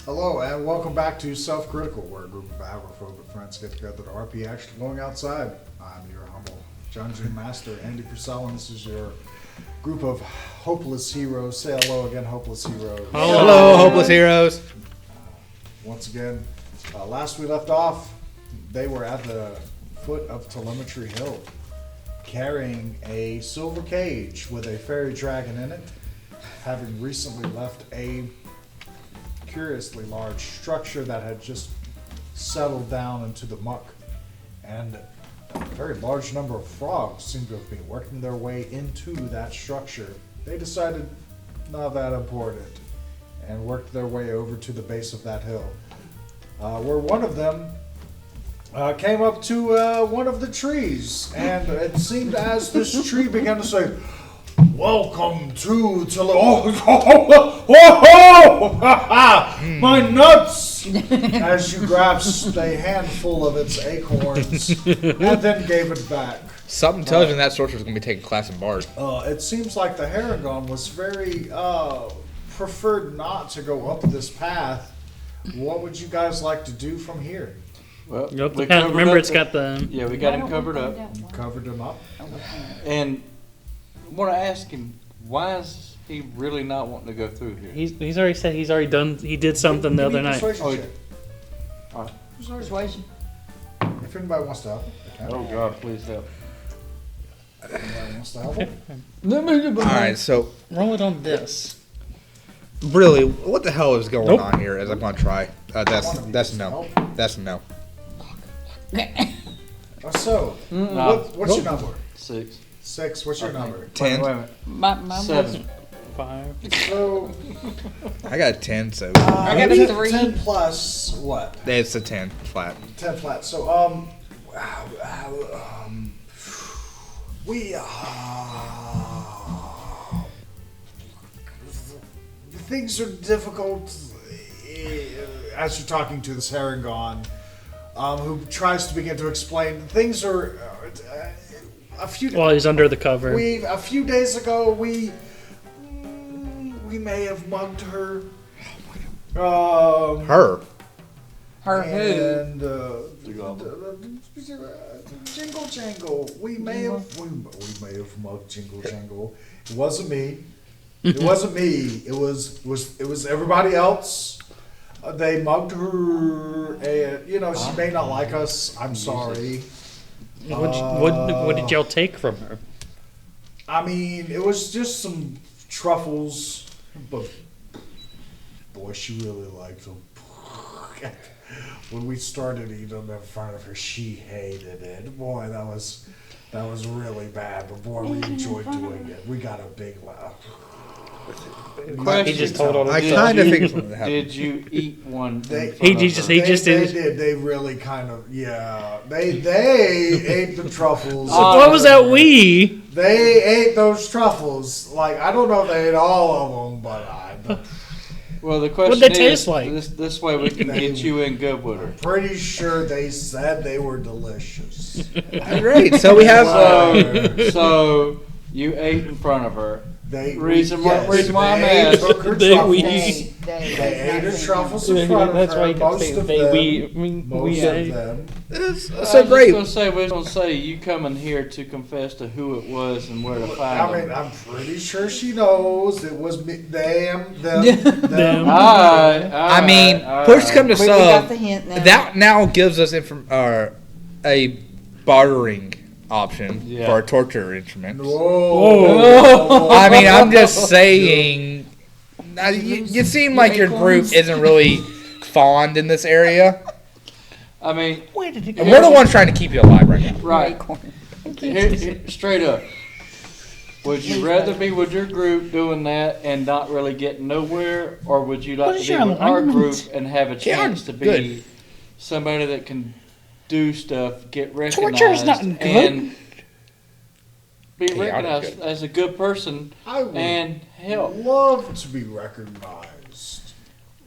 Hello and welcome back to Self-Critical, where a group of agoraphobic friends get together to RP action going outside. I'm your humble dungeon master, Andy Purcell, and this is your group of hopeless heroes. Say hello again, hopeless heroes. Hello, hopeless heroes. Once again, last we left off, they were at the foot of Telemetry Hill, carrying a silver cage with a fairy dragon in it, having recently left a curiously large structure that had just settled down into the muck, and a very large number of frogs seemed to have been working their way into that structure. They decided not that important and worked their way over to the base of that hill, where one of them came up to one of the trees, and it seemed as this tree began to say, "Welcome to my nuts!" As you grasped a handful of its acorns and then gave it back. Something tells me that sorcerer's going to be taking a class in Bard. It seems like the Haragon was very preferred not to go up this path. What would you guys like to do from here? Well, Yep, we remember covered it's up got the... Yeah, we got him covered up. You covered him up. And I want to ask him, why is he really not wanting to go through here? He's already said he's already done. He did something the Give me other a night. persuasion Oh, check. All right. Persuasion. If anybody wants to help, they can. Oh, God, please help. Anybody wants to help him? Alright, so Roll it on this. really, what the hell is going Nope. on here? As I'm going to try. That's no. That's no. So, what's your number? 6. 6. What's your number? 10. Wait a minute. My 7. 5. So, I got a 10, so I got a 3. 10 plus what? it's a 10 flat. 10 flat. So, we, things are difficult as you're talking to this Haragon, who tries to begin to explain. Things are a few. While he's under the cover. A few days ago, we may have mugged her. Her. Her who? And The goblin. Jingle Jangle. We may have mugged Jingle Jangle. It wasn't me. It wasn't me. It was everybody else. They mugged her, and she may not like us. I'm sorry. What did y'all take from her? I mean, it was just some truffles, but boy, she really liked them. When we started eating them in front of her, she hated it. Boy, that was really bad. But boy, we enjoyed doing it. We got a big laugh. He just told all I of kind of you- think something happened. Did you eat one? They- in front He of just- her? he They did. They really kind of, yeah. They ate the truffles. What was that we? They ate those truffles. Like, I don't know if they ate all of them, but Well, the question What'd they is, taste like? this way we can get you in good with her. pretty sure they said they were delicious. Great, so we have... So you ate in front of her. Reason why I'm they asking. took her They- truffles. we- They ate her truffles in front of That's her. why you can Most say of they. them. We Most ate. of them. so great. I was gonna say you coming here to confess to who it was and where to find I mean, them. I'm pretty sure she knows it was me, them. Them. I mean, push come to We got shove, the hint now. that now gives us a bartering option Yeah. for our torture instruments. Whoa. I mean, I'm just saying. Now, you seem like your group isn't really fond in this area. I mean, Where did it And we're the ones trying to keep you alive right now. right. Acorn. Here, straight up. Would you rather be with your group doing that and not really getting nowhere, or would you What like is to be your with our alignment? group and have a Yeah, chance to be good. somebody that can do stuff, get recognized, Torture is not good. and be Yeah, I'm recognized good. as a good person I would and help? love to be recognized.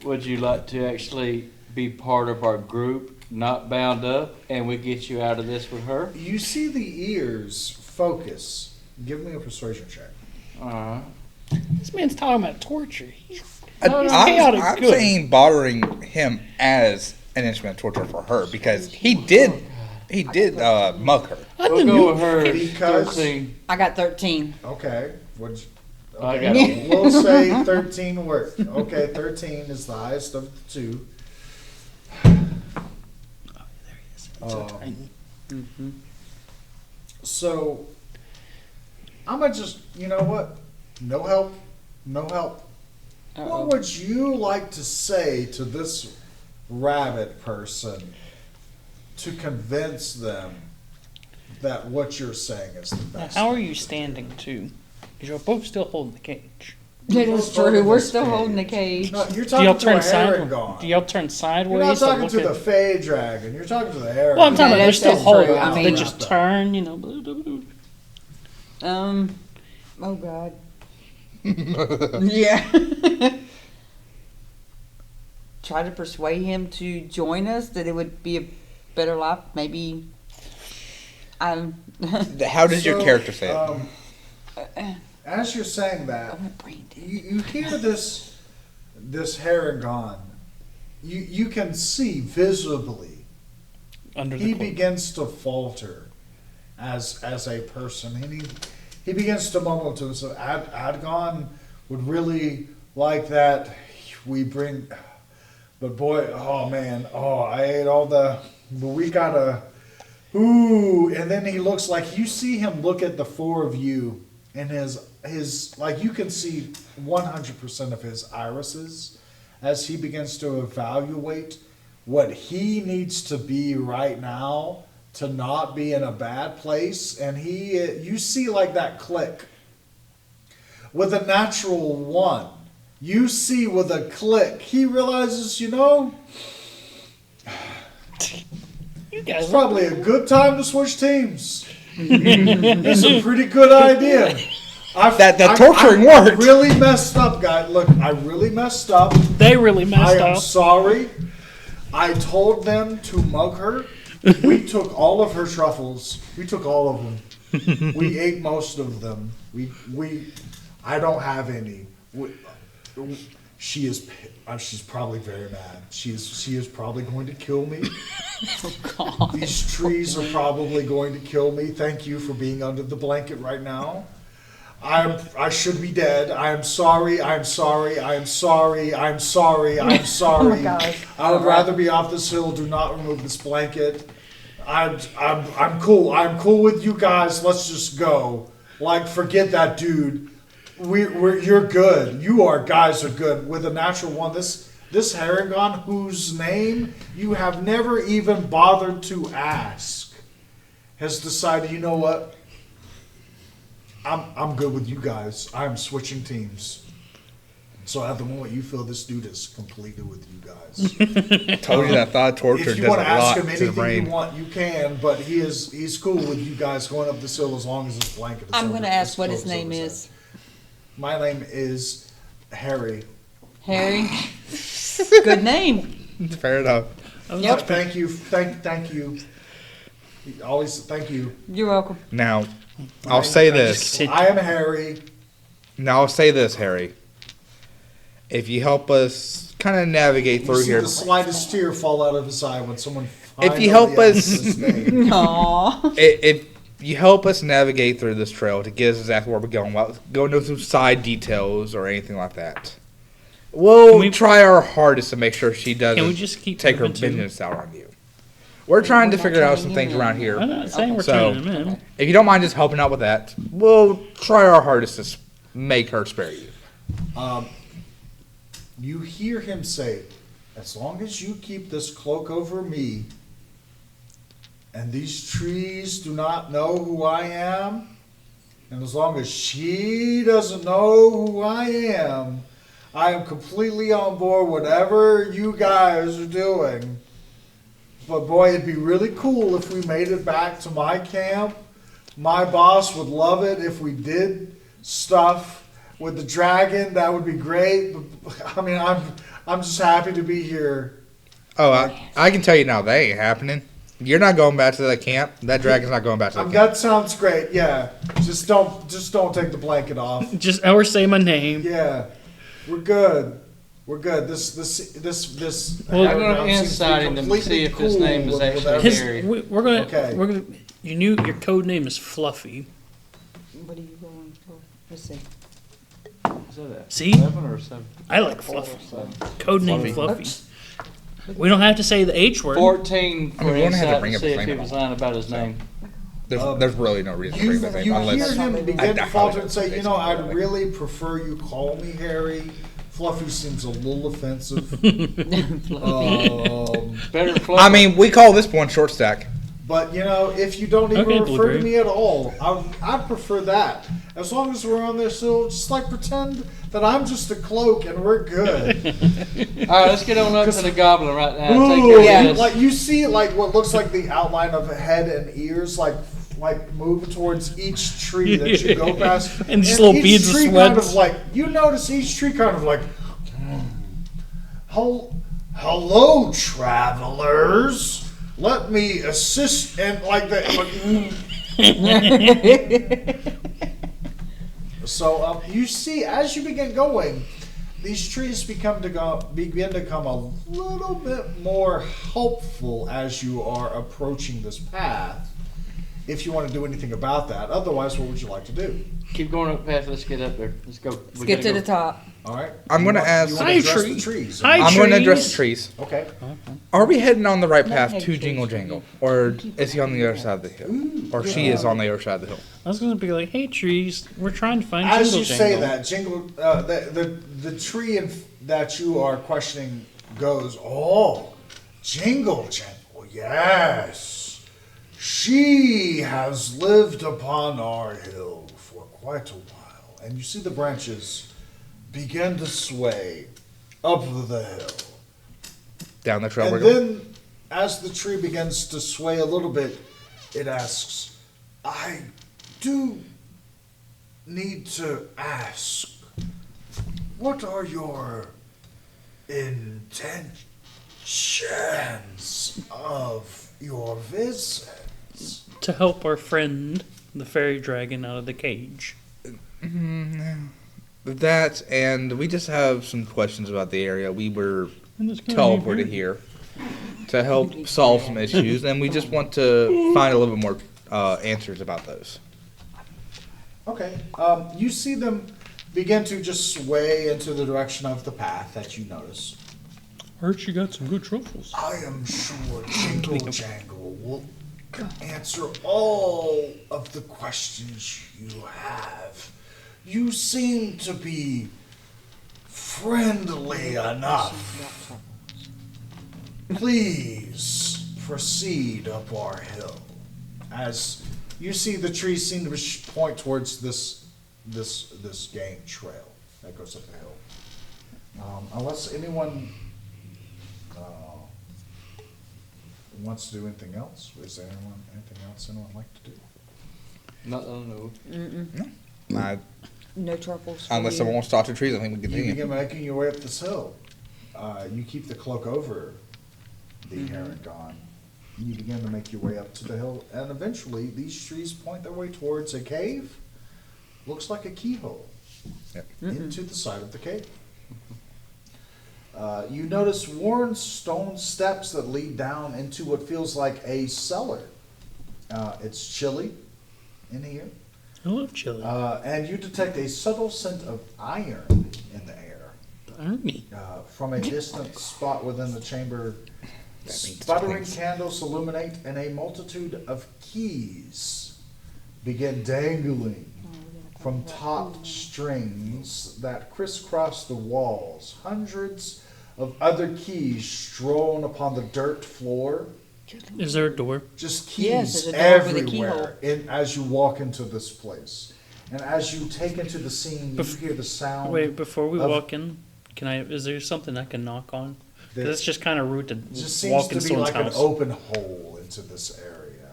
Would you like to actually be part of our group, not bound up, and we get you out of this with her? You see the ears focus. Give me a persuasion check. Uh-huh. This man's talking about torture. chaotic I'm good. saying bothering him as an instrument of torture for her because he did mug her. We'll go with her Because- 13. I got 13. Okay, what'd you, I okay, got we'll say 13 work. Okay, 13 is the highest of the two. So, I'm gonna just, you know what? No help, no help. Uh-oh. What would you like to say to this rabbit person to convince them that what you're saying is the Now, best? how are you standing too? Because you're both still holding the cage. It is both holding true. We're this still cage. holding the cage. No, you're Do talking y'all to turn a sideways? Haragon. Do y'all turn sideways? You're not to talking look to the at- Fey Dragon. You're talking to the Haragon. Well, I'm talking about they're that's- still that's holding. true. I They mean- just turn, you know. Blah, blah, blah. Oh God. Yeah. Try to persuade him to join us. That it would be a better life. Maybe. How does your So, character say it? As you're saying that, I'm brain dead. you hear this Haragon. You can see visibly Under the he cloak. begins to falter as a person, and he begins to mumble to himself. Adgon would really like that. We bring, but boy, oh man, oh I ate all the, but we gotta, ooh, and then he looks like you see him look at the four of you, and his like you can see 100% of his irises as he begins to evaluate what he needs to be right now to not be in a bad place, and you see like that click with a natural one. You see with a click, he realizes, You guys it's probably a good time to switch teams. It's a pretty good idea. That torturing I worked. really messed up, guy. Look, I really messed up. They really I messed am up. sorry. I told them to mug her. We took all of her truffles. We took all of them. We ate most of them. I don't have any. She's probably very mad. She is probably going to kill me. These trees are probably going to kill me. Thank you for being under the blanket right now. I should be dead. I am sorry. I am sorry. I am sorry. I am sorry. I am sorry. gosh. I would rather be off this hill. Do not remove this blanket. I'm cool. I'm cool with you guys. Let's just go. Like, forget that dude. You're good. Guys are good. With a natural one, this Haragon, whose name you have never even bothered to ask, has decided, you know what? I'm good with you guys. I'm switching teams. So at the moment you feel this dude is completely with you guys. Told you that thought torture If you does a want to ask lot him to the anything you brain. want, you can, but he's cool with you guys going up this hill as long as this blanket is I'm over- going to ask what his closed over name his is. head. My name is Harry. Harry. Good name. Fair enough. Yep. Thank you. Thank you. Always thank you. You're welcome. Now, I'll say this. I am Harry. Now, I'll say this, Harry. If you help us kind of navigate You through see here, the slightest tear fall out of his eye when someone If you help finally us- asks his name. Aww. if you help us navigate through this trail to get us exactly where we're going, without going into some side details or anything like that, we'll Can we- try our hardest to make sure she Can we doesn't just keep take her moving too? vengeance out on you. We're trying to not figure out turning some him things in. around here. I'm not saying we're So- turning them in. If you don't mind just helping out with that, we'll try our hardest to make her spare you. You hear him say, as long as you keep this cloak over me, and these trees do not know who I am, and as long as she doesn't know who I am completely on board whatever you guys are doing. But boy, it'd be really cool if we made it back to my camp. My boss would love it if we did stuff with the dragon. That would be great. But, I mean, I'm just happy to be here. Oh, I can tell you now, that ain't happening. You're not going back to that camp. That dragon's not going back to that camp. That sounds great. Yeah, just don't take the blanket off. Just or say my name. Yeah, we're good. We're good. This. Well, I'm Haggard gonna seems to be insight him to completely see if his cool name is with actually everything. His, Harry. we're gonna, Okay. you knew your code name is Fluffy. What are you going for? Let's see. Is that a See? 7 or 7? I like Fluffy. 7. Code name Fluffy. We don't have to say the H word. 14 I for mean, we don't have to insight bring to up see his if name he at was all. lying about his name. There's really no reason to You, bring that name you unless hear him I begin to highly falter and doubt say, it, you know, I'd basically. really prefer you call me Harry. Fluffy seems a little offensive. Better Fluffy. I mean, we call this one short stack. But, you know, if you don't even Okay, refer Blueberry. to me at all, I'd prefer that. As long as we're on this hill, just like pretend that I'm just a cloak and we're good. All right, let's get on up to the goblin right now. Take Ooh, care of Yeah. this. like you see, like what looks like the outline of a head and ears, like move towards each tree that you go past, And just little each beads of tree sweat. kind of like you notice each tree kind of like, hello, travelers. Let me assist and like that. So you see, as you begin going, these trees begin to come a little bit more helpful as you are approaching this path. If you want to do anything about that, otherwise, what would you like to do? Keep going up past. Let's get up there. Let's go. Let's get to the top. All right. I'm gonna ask- You want Hi, to address tree. the trees. Hi. I'm going to address trees. the trees. Okay. Are we heading on the right path hey, to trees. Jingle Jangle? Or is he on the other side of the hill? Or she is on the other side of the hill? I was gonna be like, hey trees, we're trying to find As Jingle you say Jangle. that, jingle the tree that you are questioning goes, oh, Jingle Jangle, yes. She has lived upon our hill for quite a while. And you see the branches begin to sway up the hill. Down the trail we're And going? then, as the tree begins to sway a little bit, it asks, I do need to ask, what are your intentions of your visit? To help our friend, the fairy dragon, out of the cage. That, and we just have some questions about the area. We were And this guy teleported here to help solve some issues, and we just want to find a little bit more answers about those. Okay. You see them begin to just sway into the direction of the path that you notice. Heard you got some good truffles. I am sure Jingle Jangle will answer all of the questions you have. You seem to be friendly enough. Please proceed up our hill. As you see, the trees seem to point towards this game trail that goes up the hill. Unless anyone wants to do anything else, is there anything else anyone like to do? Not that I know. No truffles. for Unless you. someone wants to talk to trees, I think we can You continue. begin making your way up this hill. You keep the cloak over the heron gone. You begin to make your way up to the hill, and eventually these trees point their way towards a cave. Looks like a keyhole Yep. into the side of the cave. You notice worn stone steps that lead down into what feels like a cellar. It's chilly in here. I love chili. And you detect a subtle scent of iron in the air. Army. From a distant spot within the chamber, That means sputtering things. candles illuminate, and a multitude of keys begin dangling from taut strings that crisscross the walls. Hundreds of other keys strewn upon the dirt floor. Is there a door? Just Yes, keys there's a door for the everywhere as you walk into this place. And as you take into the scene, you Bef- hear the sound. Wait, before we of- walk in, can I? Is there something I can knock on? 'Cause that it's just kind of rude to just seems walk to in be someone's like an house. open hole into this area.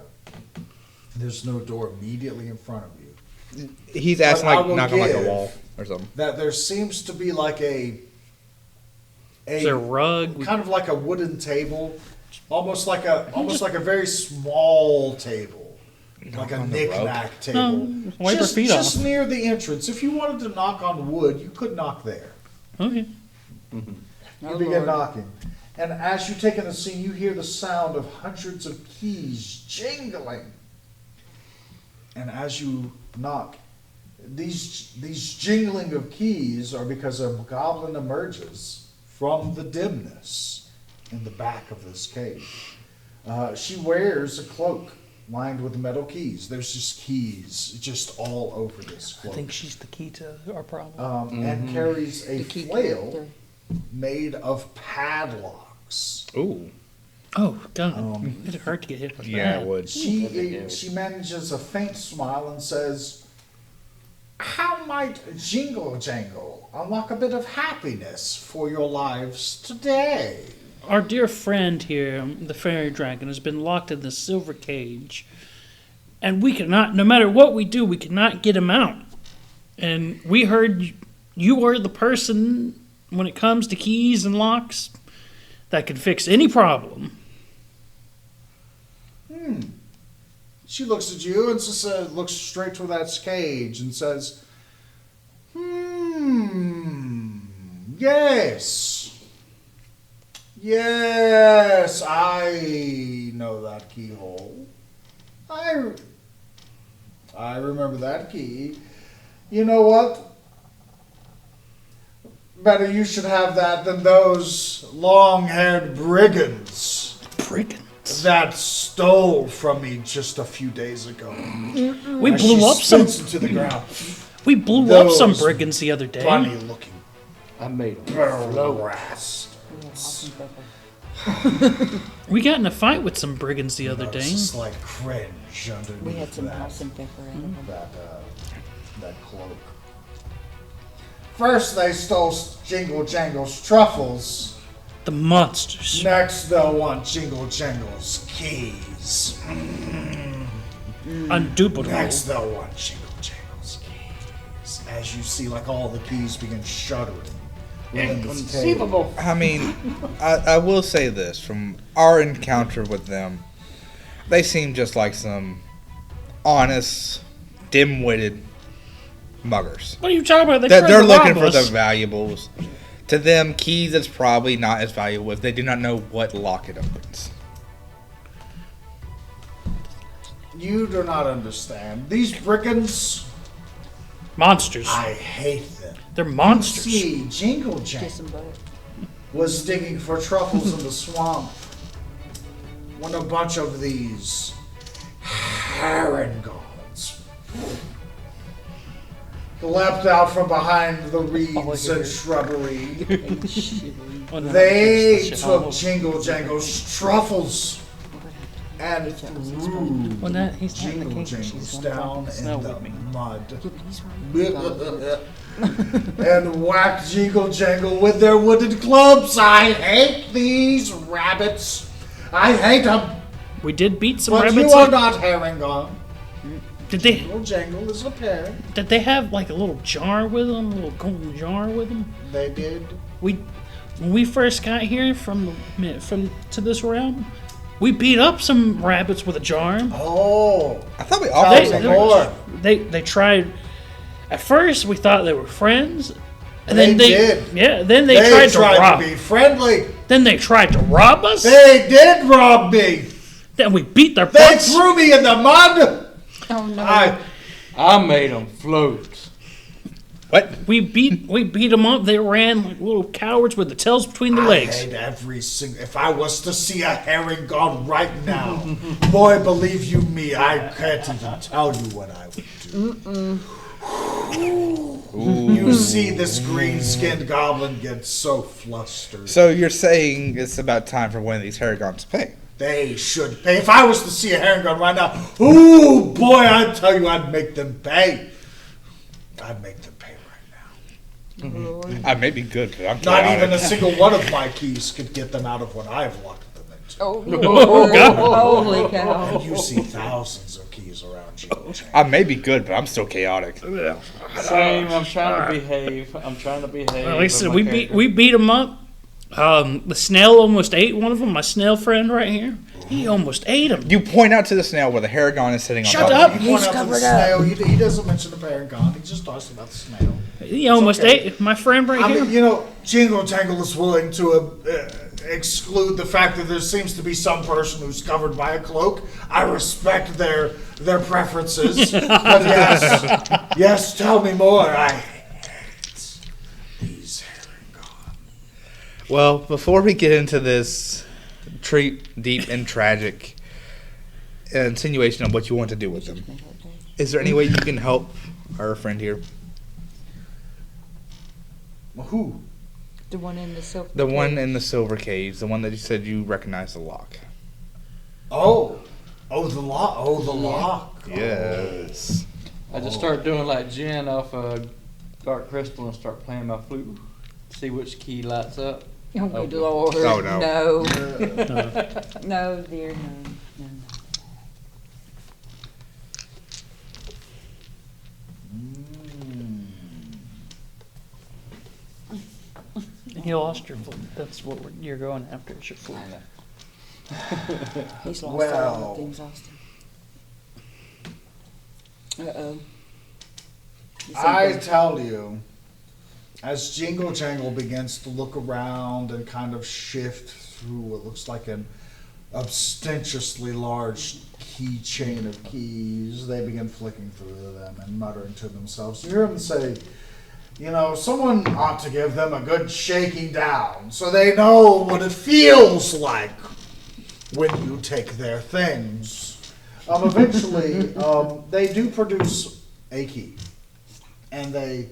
There's no door immediately in front of you. He's asking, But I like, will knock on like a give- wall or something. That there seems to be like Is there a rug? kind of like a wooden table, almost like a very small table, like a on the rug? knick-knack table. wipe our just feet on just near the entrance. If you wanted to knock on wood, you could knock there. Okay. Oh, You begin Lord. knocking. And as you take in the scene, you hear the sound of hundreds of keys jingling. And as you knock, these jingling of keys are because a goblin emerges from the dimness in the back of this cave. She wears a cloak lined with metal keys. There's just keys just all over this I cloak. think she's the key to our problem. And carries a The key flail character. made of padlocks. Ooh. Oh, God. It'd hurt to get hit with Yeah, that. it would. She manages a faint smile and says, "How might Jingle Jangle unlock a bit of happiness for your lives today?" Our dear friend here, the fairy dragon, has been locked in the silver cage. And we cannot, no matter what we do, we cannot get him out. And we heard you are the person, when it comes to keys and locks, that could fix any problem. She looks at you and looks straight to that cage and says, yes. Yes, I know that keyhole. I remember that key. You know what? Better you should have that than those long-haired brigands Brigand. that stole from me just a few days ago. We As blew she up some. spits into the ground. We blew up some Those brigands the other day. Funny-looking I made them float. bastards. We got in a fight with some brigands the other It's day. just like cringe underneath We had some that, house and pepper in it. that cloak. First they stole Jingle Jangle's truffles. The monsters. Next they'll want Jingle Jangle's keys. Unduplicable. Next they'll want Jingle Jangle's keys. As you see, like all the keys begin shuddering within this cave. Inconceivable. I mean, I will say this. From our encounter with them, they seem just like some honest, dim-witted muggers. What are you talking about? They're looking for the the valuables. To them, keys is probably not as valuable if they do not know what lock it opens. You do not understand. These brigands, monsters. I hate them. They're monsters. See, Jingle Kiss Jangle them both. was digging for truffles in the swamp when a bunch of these herringons leapt out from behind the reeds and shrubbery. Oh, no, They that's the shit all took over. Jingle Jangle's truffles and threw Well, that, he's not in the Jingle cage. Jangles He's down in snow the with me. mud. He's And whacked Jingle Jangle with their wooden clubs. I hate these rabbits. I hate them. We did beat some But rabbits. you are not herringon. Did they? Jingle Jangle is a pair. Did they have like a little jar with them? A little golden jar with them? They did. When we first got here from to this realm, we beat up some rabbits with a jar. Oh, I thought we tell all me more. They tried. At first, we thought they were friends, and They then they did. yeah. Then they They tried to rob. be friendly. Then they tried to rob us. They did rob me. Then we beat their They butts. threw me in the mud. Oh no. I made them float. What? We beat them up. They ran like little cowards with the tails between the I legs. hate every single. If I was to see a herringon right now, boy, believe you me, I can't even tell you what I would do. You see this green-skinned goblin get so flustered. So you're saying it's about time for one of these Harrigons to pay? They should pay. If I was to see a herringon right now, ooh, boy, I tell you, I'd make them pay. I'd make them pay right now. I may be good, but I'm Not chaotic. even a single one of my keys could get them out of what I've locked them into. Oh, Lord. Holy cow. And you see thousands of keys around you. I may be good, but I'm still chaotic. Same. I'm trying to behave. Well, like I said, we beat them up, The snail almost ate one of them. My snail friend right here. He almost ate him. You point out to the snail where the Haragon is sitting on Shut top. up! He pointed out to the covered up. snail. He doesn't mention the paragon. He just talks about the snail. He almost okay. ate my friend right I here. mean, Jingle Jangle is willing to exclude the fact that there seems to be some person who's covered by a cloak. I respect their preferences. But yes, tell me more. I hate these Haragon. Well, before we get into this deep and tragic insinuation of what you want to do with them, is there any way you can help our friend here? Who? The one in the silver. The one in the silver cage, the one that you said you recognize the lock. Oh, the lock. Oh, the lock. Yes. I just start doing like Jen off Dark Crystal and start playing my flute. See which key lights up. Oh, good Oh, Lord. Oh, no. No. Oh. No, dear, no. No. You lost your flute. That's what you're going after. Is your flute. He's lost Well. all the things, Austin. Uh-oh. I tell you, as Jingle Jangle begins to look around and kind of shift through what looks like an ostentatiously large keychain of keys, they begin flicking through them and muttering to themselves. You hear them say, someone ought to give them a good shaking down so they know what it feels like when you take their things. Eventually, they do produce a key. And they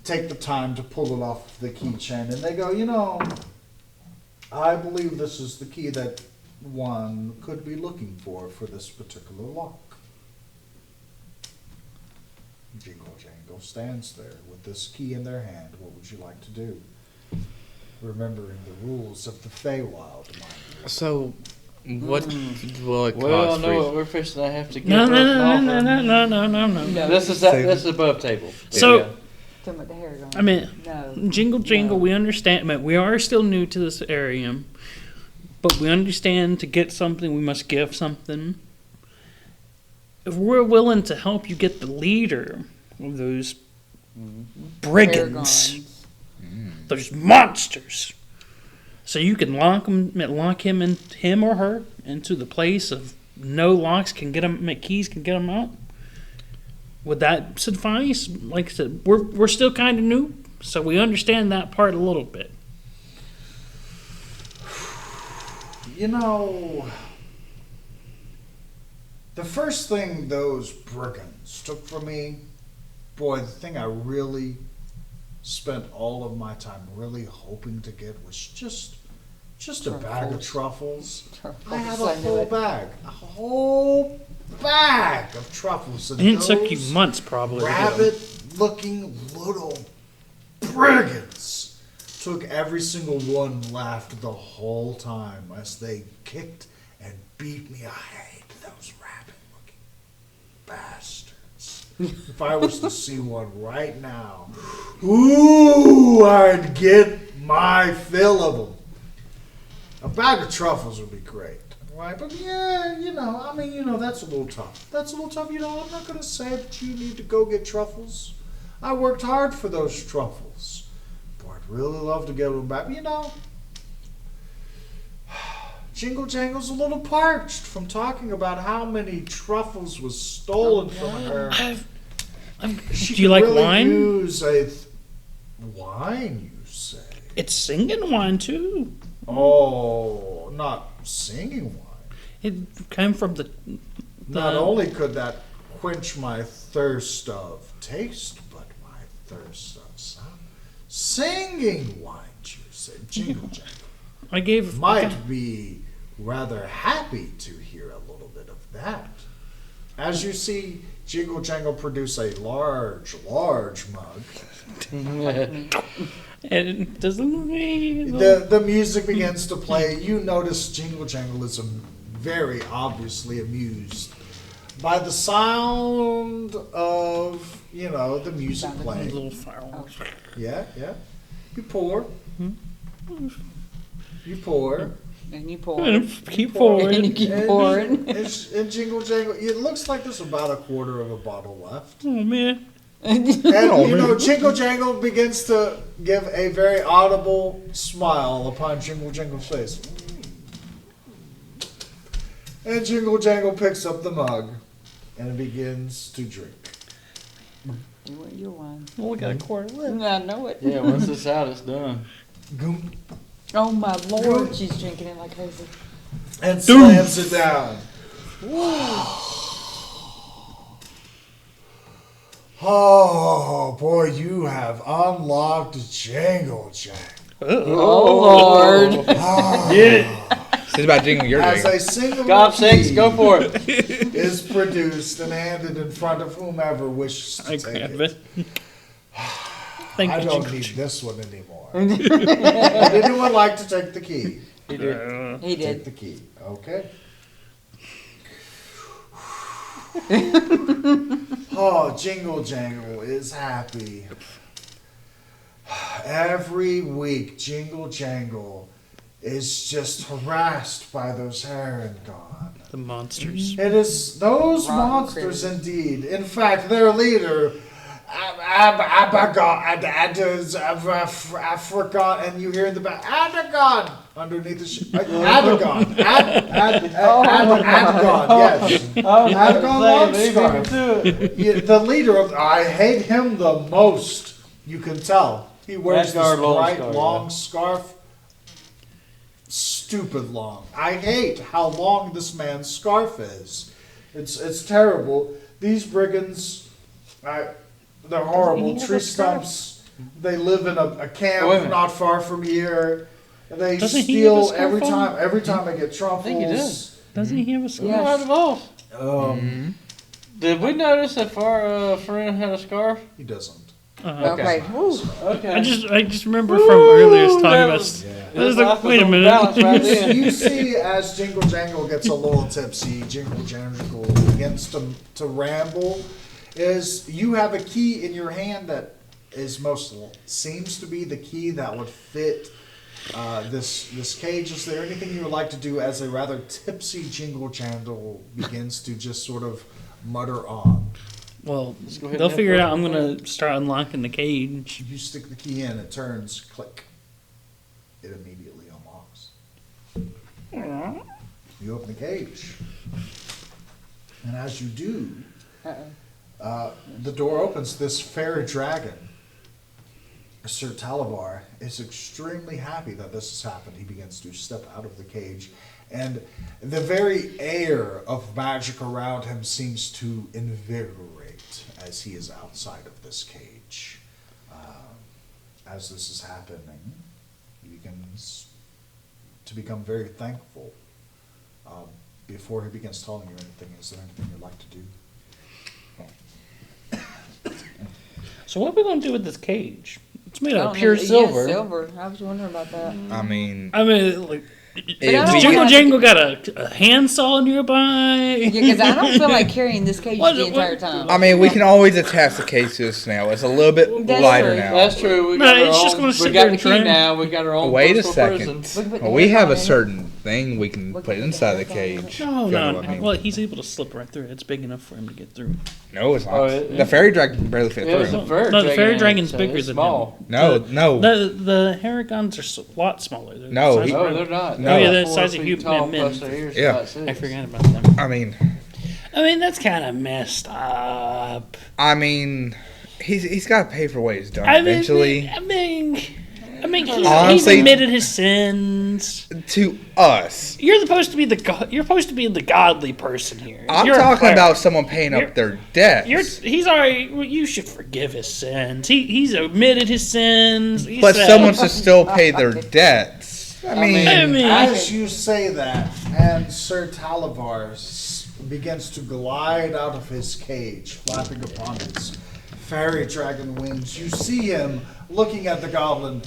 take the time to pull it off the keychain, and they go, I believe this is the key that one could be looking for this particular lock. Jingle Jangle stands there with this key in their hand. What would you like to do? Remembering the rules of the Feywild, mind you. So, what will it Well, cost no, for you? what we're fixing to have to get. No, no, up no, and no, offer. no, no, no, no, no. No. This is Save this is above table. So- Yeah. Talking about the Haragon. I mean, No. Jingle Jangle, No. we understand, but we are still new to this area. But we understand to get something, we must give something. If we're willing to help you get the leader of those brigands, Haragons. those monsters, so you can lock him and him or her into the place of no locks can get them, keys can get them out. Would that suffice? Like I said, we're still kind of new, so we understand that part a little bit. The first thing those brigands took from me, boy, the thing I really spent all of my time really hoping to get was just a bag of truffles. I have a I knew whole it. bag. A whole bag of truffles. And And it took you those months probably. to get 'em. rabbit-looking little brigands took every single one laughed the whole time as they kicked and beat me. I hate those rabbit-looking bastards. If I was to see one right now, ooh, I'd get my fill of them. A bag of truffles would be great. Right, but yeah, that's a little tough. That's a little tough. I'm not going to say that you need to go get truffles. I worked hard for those truffles. Boy, I'd really love to get them back. Jingle Jangle's a little parched from talking about how many truffles was stolen from her. She Do you could like really wine? Use wine, you say? It's singing wine too. Oh, not singing wine. It came from the Not only could that quench my thirst of taste, but my thirst of sound. Singing wine juice and Jingle Jangle I gave might be rather happy to hear a little bit of that. As you see Jingle Jangle produce a large mug, and it doesn't the music begins to play. You notice Jingle Jangle is very obviously amused by the sound of, the music playing. little fireworks. Yeah. You pour. You pour. And you pour. Keep And you forward. keep pouring. And jingle jangle. It looks like there's about a quarter of a bottle left. Oh man. And you know, Jingle Jangle begins to give a very audible smile upon Jingle Jangle's face. And Jingle Jangle picks up the mug and begins to drink. You want your wine. Only got a quarter left. I know it. Yeah, once it's out, it's done. Goom. Oh my lord, she's drinking it like crazy. And slams it down. Oh boy, you have unlocked Jangle Jangle. Oh lord. It's about jingle your As drink. a single God sakes, key go for it. is produced and handed in front of whomever wishes to I take grab it. it. Thank I you, don't Jingle need Jangle. this one anymore. Would anyone like to take the key? He did. He Take did. the key. Okay. Oh, Jingle Jangle is happy. Every week, Jingle Jangle is just harassed by those Heron God. The monsters. It is those Rotten monsters critters. indeed. In fact, their leader, Abagon, Africa, and you hear in the back, Adagon, underneath the Adagon, Adagon, yes. Adagon Longscarf. The leader of, I hate him the most, you can tell. He wears this Asgard bright Longscarf, long scarf. Stupid long. I hate how long this man's scarf is. It's terrible. These brigands, they're horrible. he have Tree a scarf? stumps. They live in a Wait a camp minute. not far from here. They Doesn't he have a steal scarf every on? time. Every time I get truffles. think he does. Doesn't he have a scarf? Yeah. Right off. Um, Did we notice if our friend had a scarf? he doesn't. Okay. Woo. Okay. I just remember from earlier talking that about. was- Yeah. I was His like, life was wait a on minute. balance right then. You see, as Jingle Jangle gets a little tipsy, Jingle Jangle begins to ramble. Is you have a key in your hand that is seems to be the key that would fit this cage. Is there anything you would like to do as a rather tipsy Jingle Jangle begins to just sort of mutter on? Well, Let's go ahead they'll and figure it have out. I'm gonna start unlocking the cage. You stick the key in, it turns, click. It immediately unlocks. You open the cage. And as you do, the door opens. This fair dragon, Sir Talavar, is extremely happy that this has happened. He begins to step out of the cage, and the very air of magic around him seems to invigorate as he is outside of this cage. As this is happening, he begins to become very thankful. Before he begins telling you anything, is there anything you'd like to do? So what are we gonna do with this cage? It's made I out don't of pure know. Yeah, silver. silver. I was wondering about that. I mean, I mean, like, it- I don't does we- Jingle wanna- Jangle got a handsaw nearby? Yeah, because I don't feel like carrying this cage What- the entire what- time. I mean, we can always attach the case to the snail. It's a little bit That's lighter true. now. That's true. We No, got our it's just own. gonna We sit got there the and key train. now. We got our own. Wait a personal second. prison. We can put We the have a headphone in. certain thing we can We put can put inside the the headphone in. cage. No, You know no. what I mean? Well, he's able to slip right through it. It's big enough for him to get through. No, it's not. Oh, it- The fairy dragon can barely fit Yeah, it's through. a fairy No, the fairy dragon, dragon's so bigger it's than small. No, no. The Haragons are a lot smaller. They're No, the size he- of No, a- they're not. No. Oh, yeah, they're the 4 size of feet human tall, men. plus their ears Yeah. about 6. I forgot about them. I mean, That's kind of messed up. he's got to pay for what he's done I mean, eventually. he's Honestly- admitted his sins. To us, You're supposed to be the godly person here. I'm You're a talking cleric. about someone paying You're- up their debts. He's already. Well, you should forgive his sins. He's admitted his sins. He But said- someone should still pay their debts. I mean, I mean, As you say that, and Sir Talavar begins to glide out of his cage, flapping upon his fairy dragon wings, you see him looking at the goblin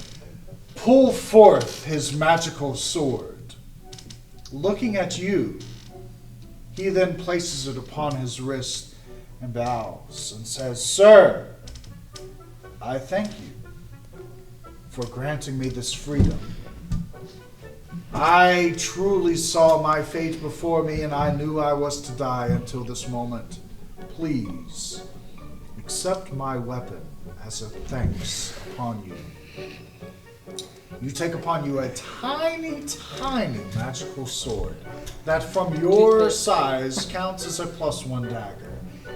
pull forth his magical sword. Looking at you, he then places it upon his wrist and bows and says, "Sir, I thank you for granting me this freedom. I truly saw my fate before me, and I knew I was to die until this moment. Please, accept my weapon as a thanks upon you. You take upon you a tiny, tiny magical sword that from your size counts as a +1 dagger.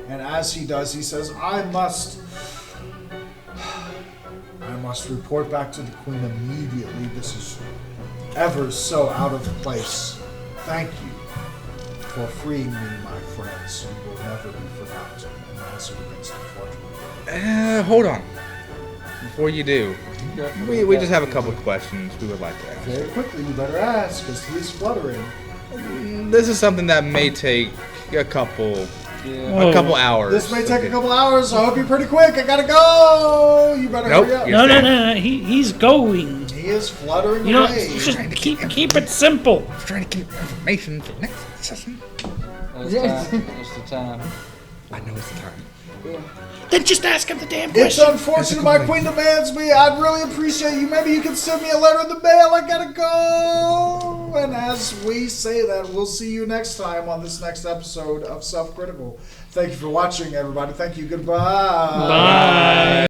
And as he does, he says, I must report back to the queen immediately. This is ever so out of place. Thank you for freeing me, my friends. You will never be forgotten and answered against the fortune. Hold on. Before you do, we just have a couple of questions we would like to ask. Very quickly, you better ask, because he's fluttering. This is something that may take a couple hours. This may take a couple hours, so I hope you're pretty quick. I gotta go. You better Nope, hurry up. you're No, no, saying- no. He's going. He is fluttering You know, away. just keep it simple. I'm trying to keep information for next session. It's time. It's the time. I know it's the time. Then just ask him the damn It's question. unfortunate my queen demands me. I'd really appreciate you. Maybe you can send me a letter in the mail. I gotta go. And as we say that, we'll see you next time on this next episode of Self Critical. Thank you for watching, everybody. Thank you. Goodbye. Bye.